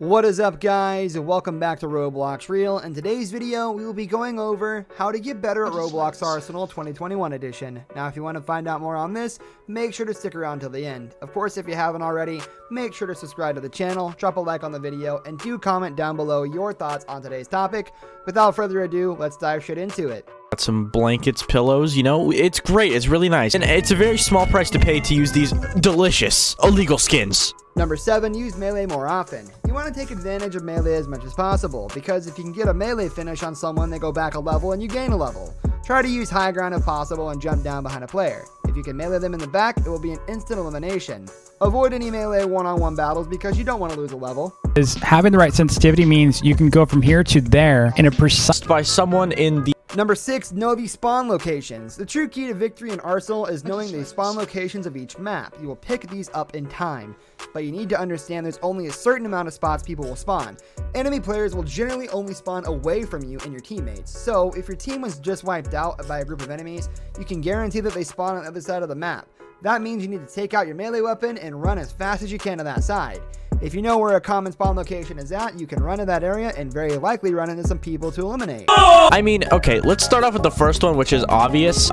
What is up, guys? Welcome back to Roblox Real. In today's video, we will be going over how to get better at Roblox Arsenal 2021 edition. Now, if you want to find out more on this, make sure to stick around till the end. Of course, if you haven't already, make sure to subscribe to the channel, drop a like on the video, and do comment down below your thoughts on today's topic. Without further ado, let's dive straight into it. Got some blankets, pillows, you know, it's great, it's really nice, and it's a very small price to pay to use these delicious illegal skins. Number 7, use melee more often. You want to take advantage of melee as much as possible, because if you can get a melee finish on someone, they go back a level and you gain a level. Try to use high ground if possible and jump down behind a player. If you can melee them in the back, it will be an instant elimination. Avoid any melee one-on-one battles because you don't want to lose a level. Having the right sensitivity means you can go from here to there in a precise By someone in the Number 6, know the spawn locations. The true key to victory in Arsenal is knowing the spawn locations of each map. You will pick these up in time, but you need to understand there's only a certain amount of spots people will spawn. Enemy players will generally only spawn away from you and your teammates, so if your team was just wiped out by a group of enemies, you can guarantee that they spawn on the other side of the map. That means you need to take out your melee weapon and run as fast as you can to that side. If you know where a common spawn location is at, you can run to that area and very likely run into some people to eliminate. I mean, okay, let's start off with the first one, which is obvious.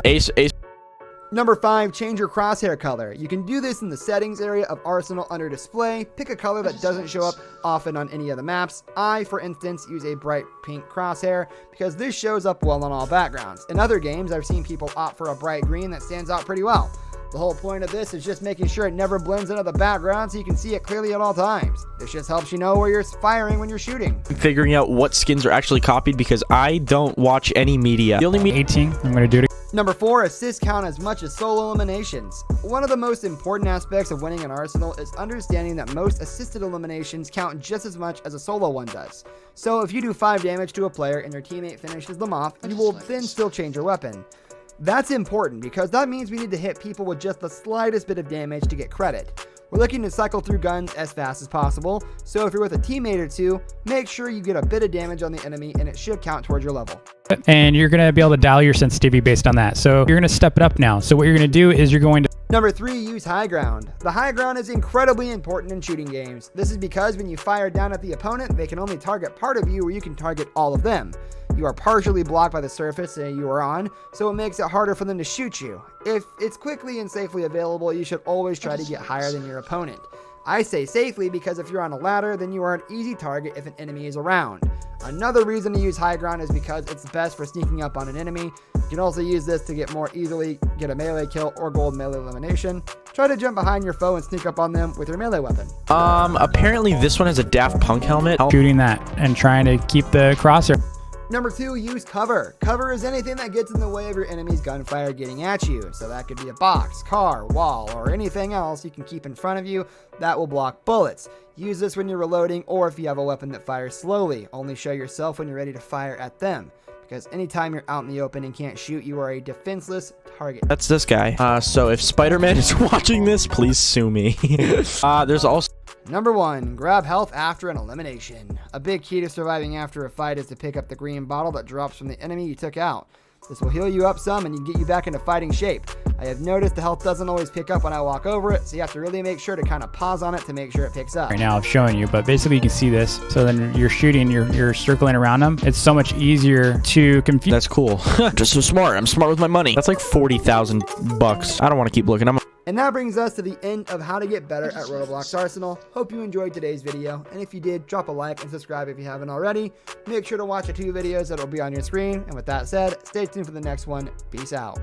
Ace. Number 5, change your crosshair color. You can do this in the settings area of Arsenal under display. Pick a color that doesn't show up often on any of the maps. I, for instance, use a bright pink crosshair because this shows up well on all backgrounds. In other games, I've seen people opt for a bright green that stands out pretty well. The whole point of this is just making sure it never blends into the background so you can see it clearly at all times. This just helps you know where you're firing when you're shooting. Figuring out what skins are actually copied because I don't watch any media. The only 18. I'm going to do it. Number 4, assists count as much as solo eliminations. One of the most important aspects of winning an Arsenal is understanding that most assisted eliminations count just as much as a solo one does. So if you do 5 damage to a player and your teammate finishes them off, you will then still change your weapon. That's important because that means we need to hit people with just the slightest bit of damage to get credit. We're looking to cycle through guns as fast as possible, so if you're with a teammate or two, make sure you get a bit of damage on the enemy and it should count towards your level. And you're going to be able to dial your sensitivity based on that. So you're going to step it up now. So what you're going to do is you're going to... Number 3, use high ground. The high ground is incredibly important in shooting games. This is because when you fire down at the opponent, they can only target part of you or you can target all of them. You are partially blocked by the surface that you are on, so it makes it harder for them to shoot you. If it's quickly and safely available, you should always try to get higher than your opponent. I say safely because if you're on a ladder, then you are an easy target if an enemy is around. Another reason to use high ground is because it's best for sneaking up on an enemy. You can also use this to more easily get a melee kill or gold melee elimination. Try to jump behind your foe and sneak up on them with your melee weapon. Apparently this one has a Daft Punk helmet. Shooting that and trying to keep the crosshair. Number 2, use cover. Cover is anything that gets in the way of your enemy's gunfire getting at you. So that could be a box, car, wall, or anything else you can keep in front of you that will block bullets. Use this when you're reloading or if you have a weapon that fires slowly. Only show yourself when you're ready to fire at them. Because anytime you're out in the open and can't shoot, you are a defenseless target. That's this guy. So if Spider-Man is watching this, please sue me. There's also... Number 1, grab health after an elimination. A big key to surviving after a fight is to pick up the green bottle that drops from the enemy you took out. This will heal you up some and get you back into fighting shape. I have noticed the health doesn't always pick up when I walk over it, so you have to really make sure to kind of pause on it to make sure it picks up. Right now I'm showing you, but basically you can see this. So then you're shooting, you're circling around them. It's so much easier to confuse. That's cool. Just so smart. I'm smart with my money. That's like 40,000 bucks. I don't want to keep looking. And that brings us to the end of how to get better at Roblox Arsenal. Hope you enjoyed today's video, and if you did, drop a like and subscribe if you haven't already. Make sure to watch the 2 videos that will be on your screen, and with that said, stay tuned for the next one. Peace out.